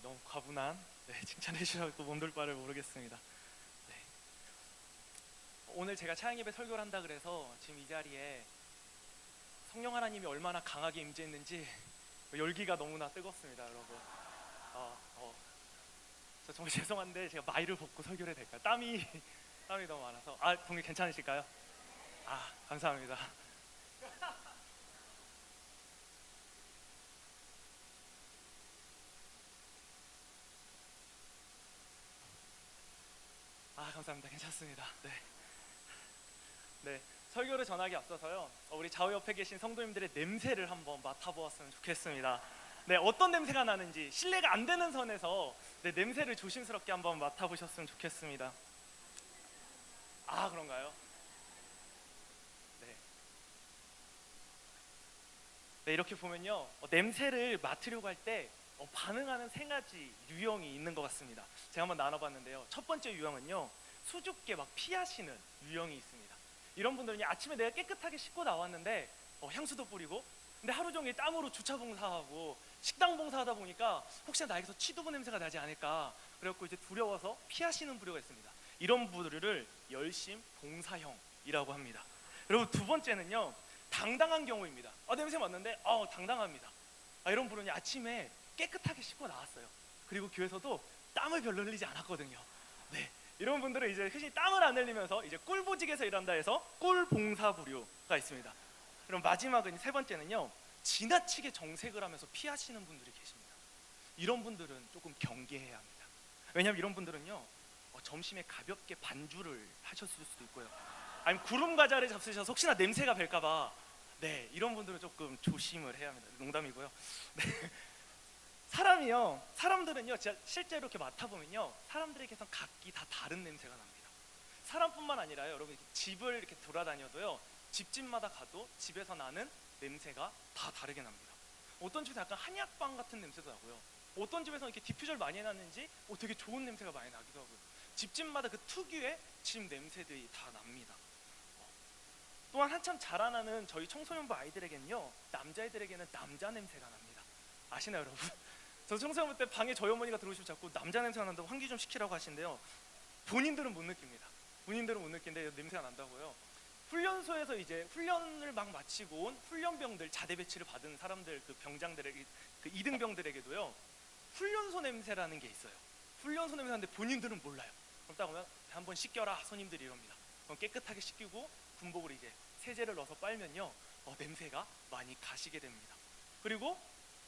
너무 과분한 칭찬해 주셔서 또 몸둘 바를 모르겠습니다. 네. 오늘 제가 차양 예배 설교를 한다 그래서 지금 이 자리에 성령 하나님이 얼마나 강하게 임재했는지 열기가 너무나 뜨겁습니다, 여러분. 저 정말 죄송한데 제가 마이를 벗고 설교를 해도 될까요? 땀이 너무 많아서. 동희 괜찮으실까요? 감사합니다. 감사합니다. 괜찮습니다. 네. 설교를 전하기 앞서서요, 우리 좌우 옆에 계신 성도님들의 냄새를 한번 맡아보았으면 좋겠습니다. 네, 어떤 냄새가 나는지 실례가 안 되는 선에서 냄새를 조심스럽게 한번 맡아보셨으면 좋겠습니다. 그런가요? 네. 네, 이렇게 보면요, 냄새를 맡으려고 할 때 반응하는 세 가지 유형이 있는 것 같습니다. 제가 한번 나눠봤는데요. 첫 번째 유형은요, 수줍게 막 피하시는 유형이 있습니다. 이런 분들은 아침에 내가 깨끗하게 씻고 나왔는데 향수도 뿌리고, 근데 하루 종일 땀으로 주차 봉사하고 식당 봉사하다 보니까 혹시나 나에게서 취두부 냄새가 나지 않을까, 그래갖고 이제 두려워서 피하시는 부류가 있습니다. 이런 부류를 열심 봉사형이라고 합니다. 그리고 두 번째는요, 당당한 경우입니다. 냄새 맡는데 당당합니다. 이런 분은 아침에 깨끗하게 씻고 나왔어요. 그리고 교회에서도 땀을 별로 흘리지 않았거든요. 네, 이런 분들은 이제 흔히 땀을 안 흘리면서 이제 꿀보직에서 일한다 해서 꿀봉사 부류가 있습니다. 그럼 마지막은 세 번째는요, 지나치게 정색을 하면서 피하시는 분들이 계십니다. 이런 분들은 조금 경계해야 합니다. 왜냐하면 이런 분들은요, 점심에 가볍게 반주를 하셨을 수도 있고요, 아니면 구름 과자를 잡수셔서 혹시나 냄새가 뵐까봐, 이런 분들은 조금 조심을 해야 합니다. 농담이고요. 사람들은요, 실제로 이렇게 맡아보면요, 사람들에게선 각기 다 다른 냄새가 납니다. 사람뿐만 아니라요, 여러분 집을 이렇게 돌아다녀도요, 집집마다 가도 집에서 나는 냄새가 다 다르게 납니다. 어떤 집에서 약간 한약방 같은 냄새도 나고요, 어떤 집에서는 이렇게 디퓨저를 많이 해놨는지 되게 좋은 냄새가 많이 나기도 하고요. 집집마다 그 특유의 집 냄새들이 다 납니다. 또한 한참 자라나는 저희 청소년부 아이들에게는요, 남자애들에게는 남자 냄새가 납니다. 아시나요, 여러분? 저 청소년부 때 방에 저희 어머니가 들어오시면 자꾸 남자 냄새가 난다고 환기 좀 시키라고 하시는데요, 본인들은 못 느낍니다. 본인들은 못 느끼는데 냄새가 난다고요. 훈련소에서 이제 훈련을 막 마치고 온 훈련병들, 자대 배치를 받은 사람들, 그 병장들에게, 그 이등병들에게도요, 훈련소 냄새라는 게 있어요. 훈련소 냄새 나는데 본인들은 몰라요. 그럼 딱 오면 한번 씻겨라 손님들이 이럽니다. 그럼 깨끗하게 씻기고 군복을 이제 세제를 넣어서 빨면요, 냄새가 많이 가시게 됩니다. 그리고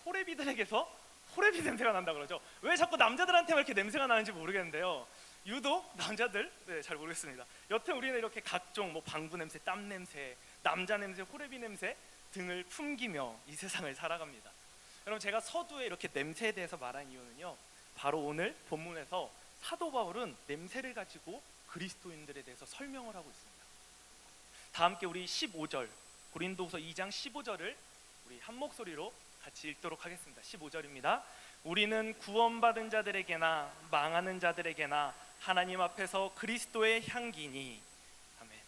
호래비들에게서 호래비 냄새가 난다 그러죠. 왜 자꾸 남자들한테만 이렇게 냄새가 나는지 모르겠는데요, 유독 남자들, 잘 모르겠습니다. 여튼 우리는 이렇게 각종 방구 냄새, 땀 냄새, 남자 냄새, 호래비 냄새 등을 풍기며 이 세상을 살아갑니다. 여러분, 제가 서두에 이렇게 냄새에 대해서 말한 이유는요, 바로 오늘 본문에서 사도 바울은 냄새를 가지고 그리스도인들에 대해서 설명을 하고 있습니다. 다 함께 우리 15절, 고린도후서 2장 15절을 우리 한 목소리로 같이 읽도록 하겠습니다. 15절입니다. 우리는 구원받은 자들에게나 망하는 자들에게나 하나님 앞에서 그리스도의 향기니. 아멘.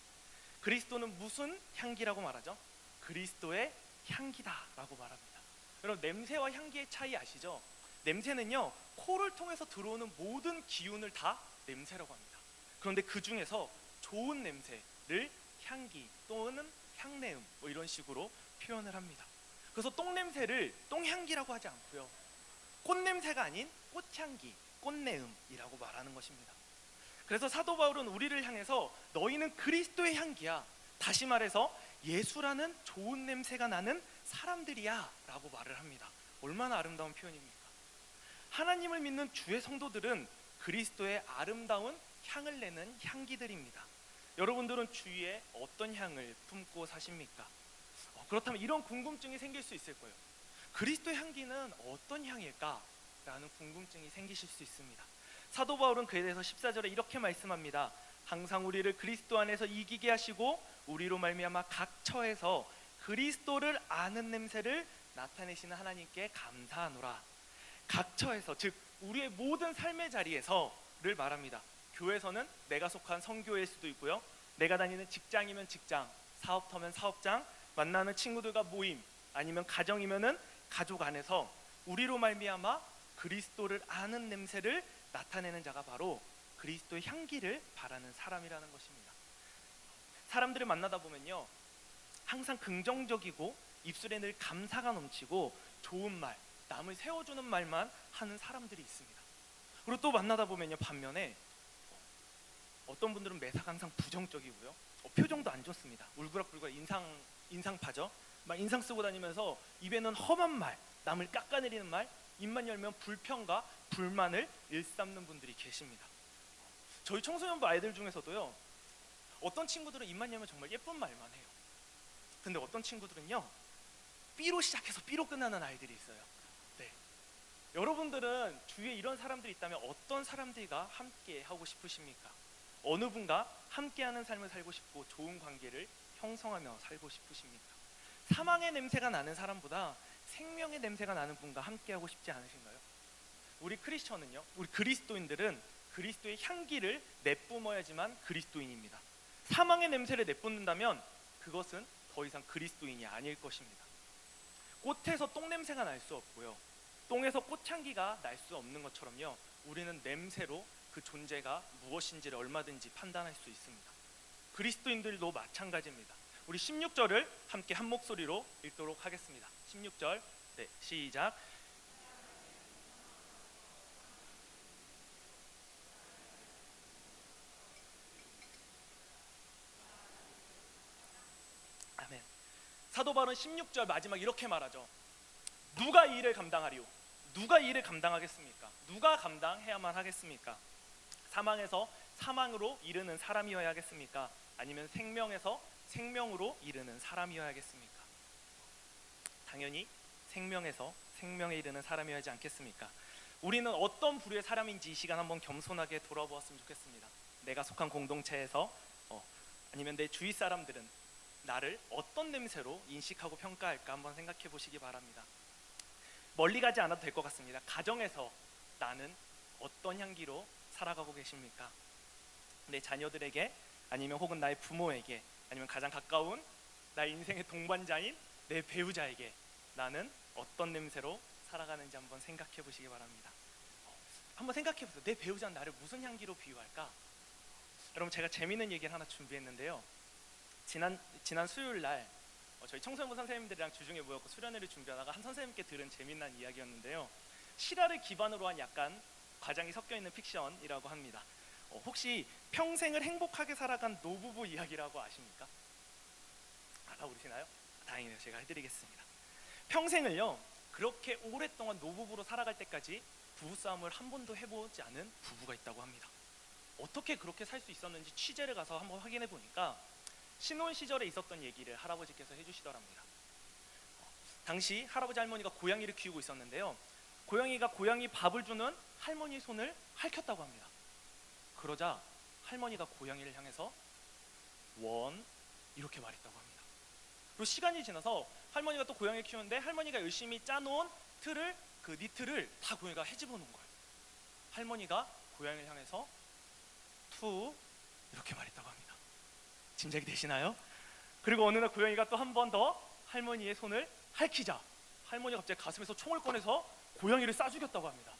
그리스도는 무슨 향기라고 말하죠? 그리스도의 향기다라고 말합니다. 여러분, 냄새와 향기의 차이 아시죠? 냄새는요, 코를 통해서 들어오는 모든 기운을 다 냄새라고 합니다. 그런데 그 중에서 좋은 냄새를 향기 또는 향내음 이런 식으로 표현을 합니다. 그래서 똥냄새를 똥향기라고 하지 않고요, 꽃냄새가 아닌 꽃향기, 꽃내음이라고 말하는 것입니다. 그래서 사도 바울은 우리를 향해서 너희는 그리스도의 향기야, 다시 말해서 예수라는 좋은 냄새가 나는 사람들이야 라고 말을 합니다. 얼마나 아름다운 표현입니까? 하나님을 믿는 주의 성도들은 그리스도의 아름다운 향을 내는 향기들입니다. 여러분들은 주위에 어떤 향을 품고 사십니까? 그렇다면 이런 궁금증이 생길 수 있을 거예요. 그리스도의 향기는 어떤 향일까? 라는 궁금증이 생기실 수 있습니다. 사도 바울은 그에 대해서 14절에 이렇게 말씀합니다. 항상 우리를 그리스도 안에서 이기게 하시고 우리로 말미암아 각 처에서 그리스도를 아는 냄새를 나타내시는 하나님께 감사하노라. 각 처에서, 즉 우리의 모든 삶의 자리에서를 말합니다. 교회에서는 내가 속한 성교회일 수도 있고요, 내가 다니는 직장이면 직장, 사업터면 사업장, 만나는 친구들과 모임, 아니면 가정이면은 가족 안에서 우리로 말미암아 그리스도를 아는 냄새를 나타내는 자가 바로 그리스도의 향기를 바라는 사람이라는 것입니다. 사람들을 만나다 보면요, 항상 긍정적이고 입술에 늘 감사가 넘치고 좋은 말, 남을 세워주는 말만 하는 사람들이 있습니다. 그리고 또 만나다 보면요, 반면에 어떤 분들은 매사가 항상 부정적이고요, 표정도 안 좋습니다. 울그락불그락 인상파죠. 막 인상 쓰고 다니면서 입에는 험한 말, 남을 깎아내리는 말, 입만 열면 불평과 불만을 일삼는 분들이 계십니다. 저희 청소년부 아이들 중에서도요, 어떤 친구들은 입만 열면 정말 예쁜 말만 해요. 근데 어떤 친구들은요, B로 시작해서 B로 끝나는 아이들이 있어요. 네. 여러분들은 주위에 이런 사람들이 있다면 어떤 사람들과 함께 하고 싶으십니까? 어느 분과 함께하는 삶을 살고 싶고 좋은 관계를 형성하며 살고 싶으십니까? 사망의 냄새가 나는 사람보다 생명의 냄새가 나는 분과 함께하고 싶지 않으신가요? 우리 크리스천은요, 우리 그리스도인들은 그리스도의 향기를 내뿜어야지만 그리스도인입니다. 사망의 냄새를 내뿜는다면 그것은 더 이상 그리스도인이 아닐 것입니다. 꽃에서 똥냄새가 날 수 없고요, 똥에서 꽃향기가 날 수 없는 것처럼요, 우리는 냄새로 그 존재가 무엇인지를 얼마든지 판단할 수 있습니다. 그리스도인들도 마찬가지입니다. 우리 16절을 함께 한 목소리로 읽도록 하겠습니다. 16절, 네, 시작. 아멘. 사도 바울은 16절 마지막 이렇게 말하죠. 누가 이 일을 감당하리요? 누가 이 일을 감당하겠습니까? 누가 감당해야만 하겠습니까? 사망에서 사망으로 이르는 사람이어야 하겠습니까? 아니면 생명에서 생명으로 이르는 사람이어야겠습니까? 당연히 생명에서 생명에 이르는 사람이어야 하지 않겠습니까? 우리는 어떤 부류의 사람인지 이 시간 한번 겸손하게 돌아보았으면 좋겠습니다. 내가 속한 공동체에서 아니면 내 주위 사람들은 나를 어떤 냄새로 인식하고 평가할까 한번 생각해 보시기 바랍니다. 멀리 가지 않아도 될 것 같습니다. 가정에서 나는 어떤 향기로 살아가고 계십니까? 내 자녀들에게, 아니면 혹은 나의 부모에게, 아니면 가장 가까운 나의 인생의 동반자인 내 배우자에게 나는 어떤 냄새로 살아가는지 한번 생각해 보시기 바랍니다. 한번 생각해 보세요. 내 배우자는 나를 무슨 향기로 비유할까? 여러분, 제가 재미있는 얘기를 하나 준비했는데요, 지난 수요일 날 저희 청소년부 선생님들이랑 주중에 모였고 수련회를 준비하다가 한 선생님께 들은 재미난 이야기였는데요, 실화를 기반으로 한 약간 과장이 섞여 있는 픽션이라고 합니다. 혹시 평생을 행복하게 살아간 노부부 이야기라고 아십니까? 알아보시나요? 다행이네요. 제가 해드리겠습니다. 평생을요, 그렇게 오랫동안 노부부로 살아갈 때까지 부부싸움을 한 번도 해보지 않은 부부가 있다고 합니다. 어떻게 그렇게 살 수 있었는지 취재를 가서 한번 확인해 보니까 신혼 시절에 있었던 얘기를 할아버지께서 해주시더랍니다. 당시 할아버지 할머니가 고양이를 키우고 있었는데요, 고양이가 고양이 밥을 주는 할머니 손을 핥혔다고 합니다. 그러자 할머니가 고양이를 향해서 원 이렇게 말했다고 합니다. 그리고 시간이 지나서 할머니가 또 고양이를 키우는데 할머니가 열심히 짜놓은 틀을, 그 니트를 다 고양이가 헤집어 놓은 거예요. 할머니가 고양이를 향해서 투 이렇게 말했다고 합니다. 짐작이 되시나요? 그리고 어느 날 고양이가 또 한 번 더 할머니의 손을 핥히자 할머니가 갑자기 가슴에서 총을 꺼내서 고양이를 쏴 죽였다고 합니다.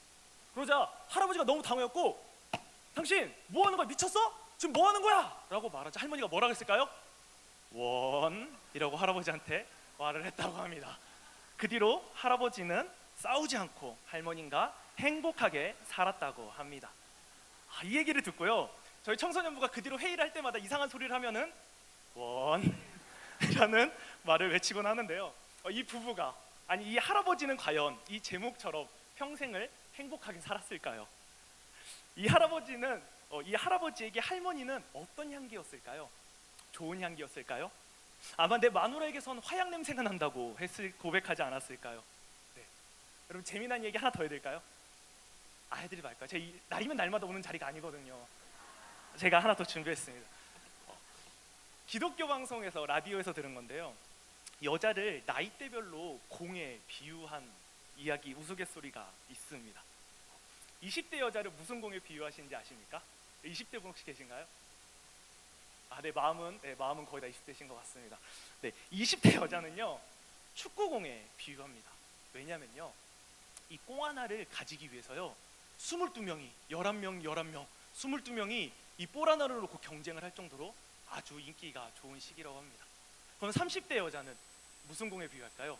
그러자 할아버지가 너무 당황했고, 당신 뭐 하는 거야? 미쳤어? 지금 뭐 하는 거야? 라고 말하자 할머니가 뭐라고 했을까요? 원 이라고 할아버지한테 말을 했다고 합니다. 그 뒤로 할아버지는 싸우지 않고 할머니가 행복하게 살았다고 합니다. 이 얘기를 듣고요, 저희 청소년부가 그 뒤로 회의를 할 때마다 이상한 소리를 하면은 원이라는 말을 외치곤 하는데요, 이 부부가, 아니 이 할아버지는 과연 이 제목처럼 평생을 행복하게 살았을까요? 이 할아버지에게 할머니는 어떤 향기였을까요? 좋은 향기였을까요? 아마 내 마누라에게선 화약 냄새가 난다고 고백하지 않았을까요? 네. 여러분, 재미난 얘기 하나 더 해드릴까요? 해드리지 말까요? 제가 날이면 날마다 오는 자리가 아니거든요. 제가 하나 더 준비했습니다. 기독교 방송에서, 라디오에서 들은 건데요, 여자를 나이대별로 공에 비유한 이야기, 우스갯소리가 있습니다. 20대 여자를 무슨 공에 비유하시는지 아십니까? 20대 분 혹시 계신가요? 네, 마음은 거의 다 20대신 것 같습니다. 네, 20대 여자는요, 축구공에 비유합니다. 왜냐면요, 이 꽁 하나를 가지기 위해서요 22명이 11명 22명이 이 볼 하나를 놓고 경쟁을 할 정도로 아주 인기가 좋은 시기라고 합니다. 그럼 30대 여자는 무슨 공에 비유할까요?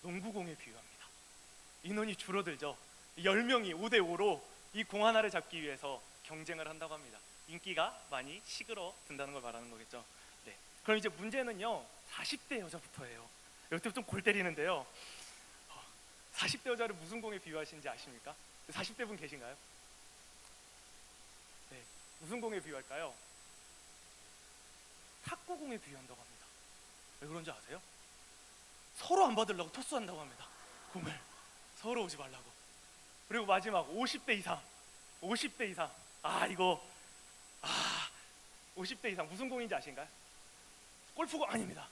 농구공에 비유합니다. 인원이 줄어들죠. 10명이 5대5로 이 공 하나를 잡기 위해서 경쟁을 한다고 합니다. 인기가 많이 시끄러든다는 걸 말하는 거겠죠. 네. 그럼 이제 문제는요 40대 여자부터예요. 이것도 좀 골 때리는데요. 40대 여자를 무슨 공에 비유하시는지 아십니까? 40대 분 계신가요? 네. 무슨 공에 비유할까요? 탁구공에 비유한다고 합니다. 왜 그런지 아세요? 서로 안 받으려고 토스한다고 합니다. 공을 서로 오지 말라고. 그리고 마지막 50대 이상 이거 50대 이상 무슨 공인지 아신가요? 골프공 아닙니다.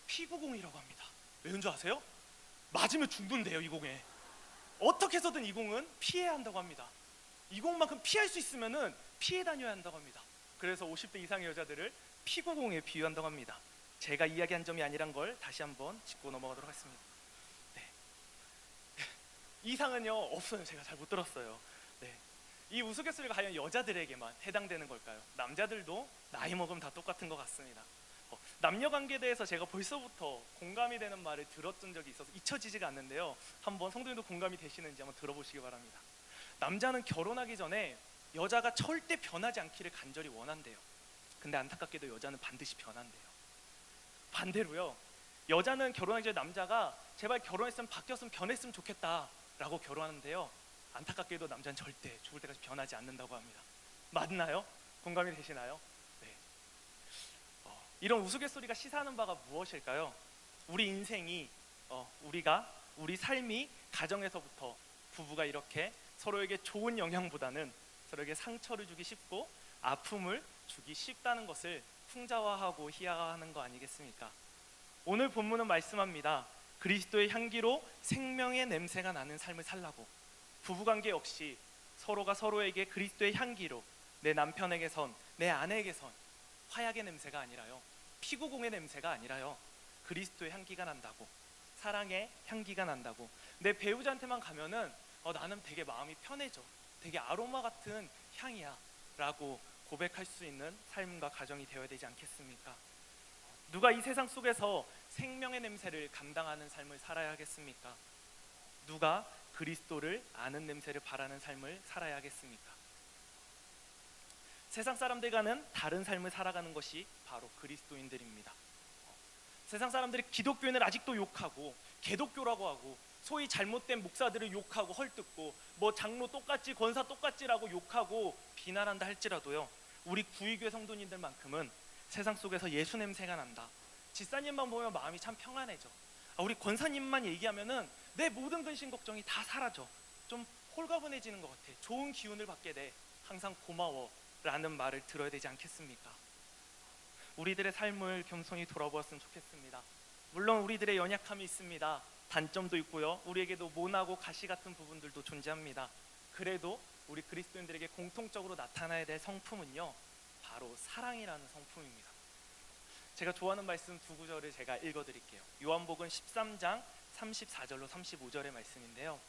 피구공이라고 합니다. 왜인 줄 아세요? 맞으면 죽는데요. 이 공에 어떻게 해서든 이 공은 피해야 한다고 합니다. 이 공만큼 피할 수 있으면은 피해 다녀야 한다고 합니다. 그래서 50대 이상의 여자들을 피구공에 비유한다고 합니다. 제가 이야기한 점이 아니란 걸 다시 한번 짚고 넘어가도록 하겠습니다. 네. 이상은요 없어요. 제가 잘 못 들었어요. 네. 이 우스갯소리가 과연 여자들에게만 해당되는 걸까요? 남자들도 나이 먹으면 다 똑같은 것 같습니다. 남녀관계에 대해서 제가 벌써부터 공감이 되는 말을 들었던 적이 있어서 잊혀지지가 않는데요. 한번 성도님도 공감이 되시는지 한번 들어보시기 바랍니다. 남자는 결혼하기 전에 여자가 절대 변하지 않기를 간절히 원한대요. 근데 안타깝게도 여자는 반드시 변한대요. 반대로요, 여자는 결혼하기 전에 남자가 제발 결혼했으면 바뀌었으면 변했으면 좋겠다라고 결혼하는데요. 안타깝게도 남자는 절대 죽을 때까지 변하지 않는다고 합니다. 맞나요? 공감이 되시나요? 네. 이런 우스갯소리가 시사하는 바가 무엇일까요? 우리 인생이 우리 삶이 가정에서부터 부부가 이렇게 서로에게 좋은 영향보다는 서로에게 상처를 주기 쉽고 아픔을 주기 쉽다는 것을 풍자화하고 희화화하는 거 아니겠습니까? 오늘 본문은 말씀합니다. 그리스도의 향기로 생명의 냄새가 나는 삶을 살라고. 부부관계 역시 서로가 서로에게 그리스도의 향기로, 내 남편에게선 내 아내에게선 화약의 냄새가 아니라요, 피구공의 냄새가 아니라요, 그리스도의 향기가 난다고, 사랑의 향기가 난다고. 내 배우자한테만 가면은 나는 되게 마음이 편해져, 되게 아로마 같은 향이야 라고 고백할 수 있는 삶과 가정이 되어야 되지 않겠습니까? 누가 이 세상 속에서 생명의 냄새를 감당하는 삶을 살아야 하겠습니까? 누가 그리스도를 아는 냄새를 바라는 삶을 살아야 하겠습니까? 세상 사람들과는 다른 삶을 살아가는 것이 바로 그리스도인들입니다. 세상 사람들이 기독교인을 아직도 욕하고 개독교라고 하고 소위 잘못된 목사들을 욕하고 헐뜯고 뭐 장로 똑같지 권사 똑같지라고 욕하고 비난한다 할지라도요, 우리 구의교회 성도님들만큼은 세상 속에서 예수 냄새가 난다. 집사님만 보면 마음이 참 평안해져. 우리 권사님만 얘기하면은 내 모든 근심 걱정이 다 사라져. 좀 홀가분해지는 것 같아. 좋은 기운을 받게 돼. 항상 고마워 라는 말을 들어야 되지 않겠습니까? 우리들의 삶을 겸손히 돌아보았으면 좋겠습니다. 물론 우리들의 연약함이 있습니다. 단점도 있고요, 우리에게도 모나고 가시 같은 부분들도 존재합니다. 그래도 우리 그리스도인들에게 공통적으로 나타나야 될 성품은요, 바로 사랑이라는 성품입니다. 제가 좋아하는 말씀 두 구절을 제가 읽어드릴게요. 요한복음 13장 34절로 35절의 말씀인데요.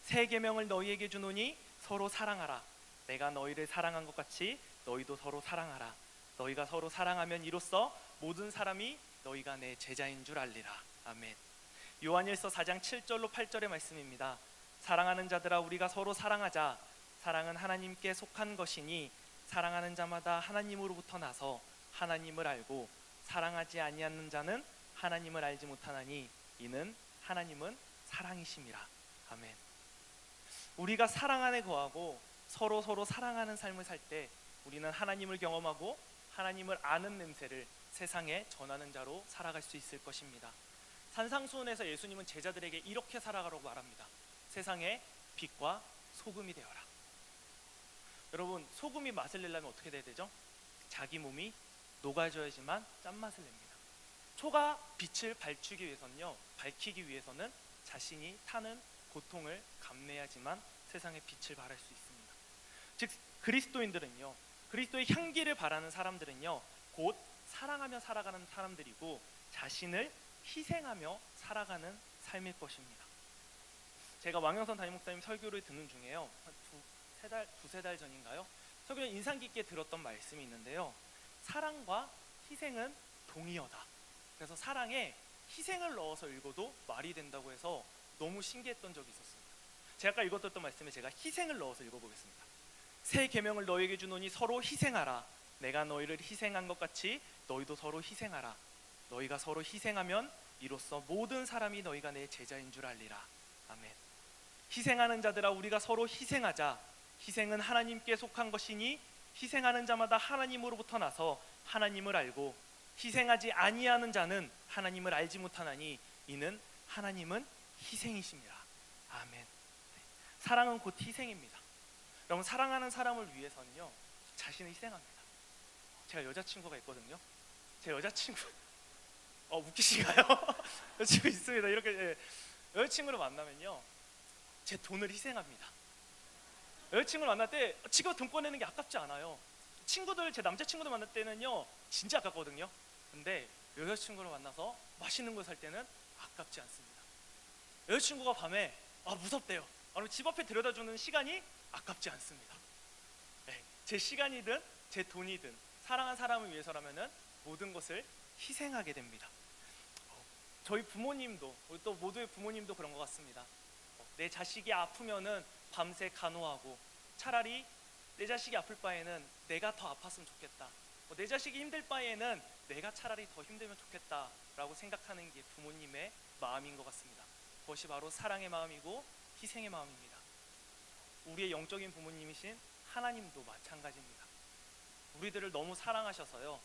새 계명을 너희에게 주노니 서로 사랑하라. 내가 너희를 사랑한 것 같이 너희도 서로 사랑하라. 너희가 서로 사랑하면 이로써 모든 사람이 너희가 내 제자인 줄 알리라. 아멘. 요한일서 4장 7절로 8절의 말씀입니다. 사랑하는 자들아, 우리가 서로 사랑하자. 사랑은 하나님께 속한 것이니 사랑하는 자마다 하나님으로부터 나서 하나님을 알고, 사랑하지 아니하는 자는 하나님을 알지 못하나니 이는 하나님은 사랑이심이라. 아멘. 우리가 사랑 안에 거하고 서로 사랑하는 삶을 살 때 우리는 하나님을 경험하고 하나님을 아는 냄새를 세상에 전하는 자로 살아갈 수 있을 것입니다. 산상수훈에서 예수님은 제자들에게 이렇게 살아가라고 말합니다. 세상의 빛과 소금이 되어라. 여러분, 소금이 맛을 내려면 어떻게 돼야 되죠? 자기 몸이 녹아져야지만 짠맛을 냅니다. 초가 빛을 밝히기 위해서는 자신이 타는 고통을 감내야지만 세상에 빛을 발할 수 있습니다. 즉 그리스도인들은요, 그리스도의 향기를 바라는 사람들은요, 곧 사랑하며 살아가는 사람들이고, 자신을 희생하며 살아가는 삶일 것입니다. 제가 왕영선 담임 목사님 설교를 듣는 중에요, 한 두세 달 전인가요? 설교를 인상 깊게 들었던 말씀이 있는데요, 사랑과 희생은 동의어다. 그래서 사랑에 희생을 넣어서 읽어도 말이 된다고 해서 너무 신기했던 적이 있었습니다. 제가 아까 읽었던 말씀에 제가 희생을 넣어서 읽어보겠습니다. 새 계명을 너희에게 주노니 서로 희생하라. 내가 너희를 희생한 것 같이 너희도 서로 희생하라. 너희가 서로 희생하면 이로써 모든 사람이 너희가 내 제자인 줄 알리라. 아멘. 희생하는 자들아, 우리가 서로 희생하자. 희생은 하나님께 속한 것이니 희생하는 자마다 하나님으로부터 나서 하나님을 알고 희생하지 아니하는 자는 하나님을 알지 못하나니 이는 하나님은 희생이십니다. 아멘. 네. 사랑은 곧 희생입니다. 여러분, 사랑하는 사람을 위해서는요, 자신을 희생합니다. 제가 여자친구가 있거든요. 제 여자친구 웃기신가요? 여자친구 있습니다. 이렇게 여자친구를 만나면요, 제 돈을 희생합니다. 여자친구를 만날 때 지금 돈 꺼내는 게 아깝지 않아요. 제 남자친구들 만날 때는요 진짜 아깝거든요. 근데 여자친구를 만나서 맛있는 걸 살 때는 아깝지 않습니다. 여자친구가 밤에 무섭대요. 그럼 집 앞에 데려다주는 시간이 아깝지 않습니다. 네, 제 시간이든 제 돈이든 사랑한 사람을 위해서라면은 모든 것을 희생하게 됩니다. 저희 부모님도, 또 모두의 부모님도 그런 것 같습니다. 내 자식이 아프면은 밤새 간호하고, 차라리 내 자식이 아플 바에는 내가 더 아팠으면 좋겠다, 내 자식이 힘들 바에는 내가 차라리 더 힘들면 좋겠다라고 생각하는 게 부모님의 마음인 것 같습니다. 그것이 바로 사랑의 마음이고 희생의 마음입니다. 우리의 영적인 부모님이신 하나님도 마찬가지입니다. 우리들을 너무 사랑하셔서요,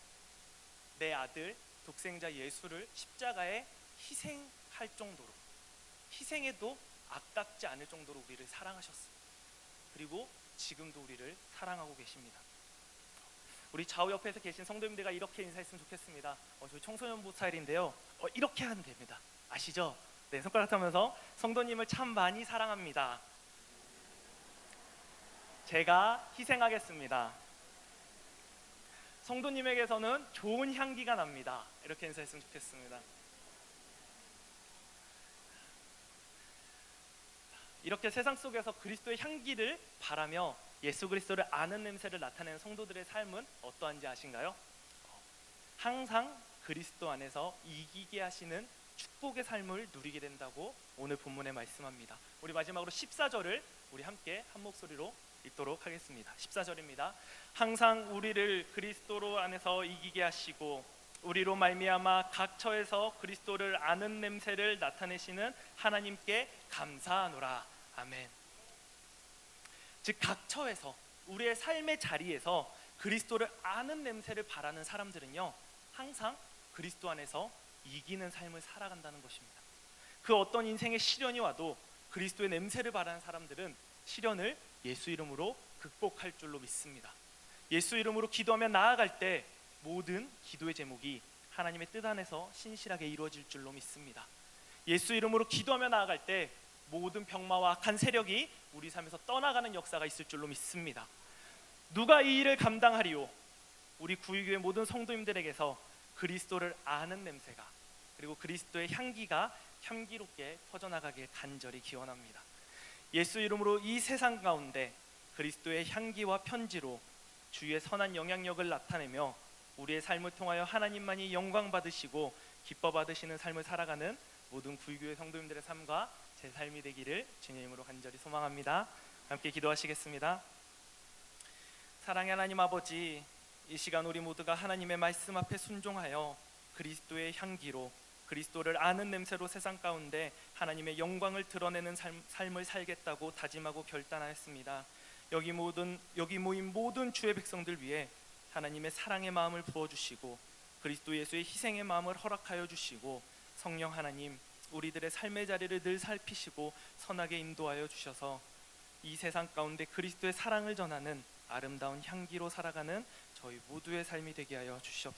내 아들 독생자 예수를 십자가에 희생할 정도로, 희생해도 아깝지 않을 정도로 우리를 사랑하셨습니다. 그리고 지금도 우리를 사랑하고 계십니다. 우리 좌우 옆에서 계신 성도님들과 이렇게 인사했으면 좋겠습니다. 저희 청소년부 스타일인데요, 이렇게 하면 됩니다. 아시죠? 네, 손가락 하면서 성도님을 참 많이 사랑합니다. 제가 희생하겠습니다. 성도님에게서는 좋은 향기가 납니다. 이렇게 인사했으면 좋겠습니다. 이렇게 세상 속에서 그리스도의 향기를 바라며 예수 그리스도를 아는 냄새를 나타내는 성도들의 삶은 어떠한지 아신가요? 항상 그리스도 안에서 이기게 하시는 축복의 삶을 누리게 된다고 오늘 본문에 말씀합니다. 우리 마지막으로 14절을 우리 함께 한 목소리로 읽도록 하겠습니다. 14절입니다. 항상 우리를 그리스도로 안에서 이기게 하시고 우리로 말미암아 각 처에서 그리스도를 아는 냄새를 나타내시는 하나님께 감사하노라. 아멘. 즉, 각 처에서, 우리의 삶의 자리에서 그리스도를 아는 냄새를 바라는 사람들은요, 항상 그리스도 안에서 이기는 삶을 살아간다는 것입니다. 그 어떤 인생의 시련이 와도 그리스도의 냄새를 바라는 사람들은 시련을 예수 이름으로 극복할 줄로 믿습니다. 예수 이름으로 기도하며 나아갈 때 모든 기도의 제목이 하나님의 뜻 안에서 신실하게 이루어질 줄로 믿습니다. 예수 이름으로 기도하며 나아갈 때 모든 병마와 악한 세력이 우리 삶에서 떠나가는 역사가 있을 줄로 믿습니다. 누가 이 일을 감당하리요? 우리 구유교회 모든 성도님들에게서 그리스도를 아는 냄새가, 그리고 그리스도의 향기가 향기롭게 퍼져나가길 간절히 기원합니다. 예수 이름으로 이 세상 가운데 그리스도의 향기와 편지로 주의 선한 영향력을 나타내며 우리의 삶을 통하여 하나님만이 영광 받으시고 기뻐 받으시는 삶을 살아가는 모든 구유교회 성도님들의 삶과 제 삶이 되기를 주님의 이름으로 간절히 소망합니다. 함께 기도하시겠습니다. 사랑의 하나님 아버지, 이 시간 우리 모두가 하나님의 말씀 앞에 순종하여 그리스도의 향기로, 그리스도를 아는 냄새로 세상 가운데 하나님의 영광을 드러내는 삶을 살겠다고 다짐하고 결단하였습니다. 여기 모인 모든 주의 백성들 위해 하나님의 사랑의 마음을 부어주시고 그리스도 예수의 희생의 마음을 허락하여 주시고, 성령 하나님, 우리들의 삶의 자리를 늘 살피시고 선하게 인도하여 주셔서 이 세상 가운데 그리스도의 사랑을 전하는 아름다운 향기로 살아가는 저희 모두의 삶이 되게 하여 주시옵소서.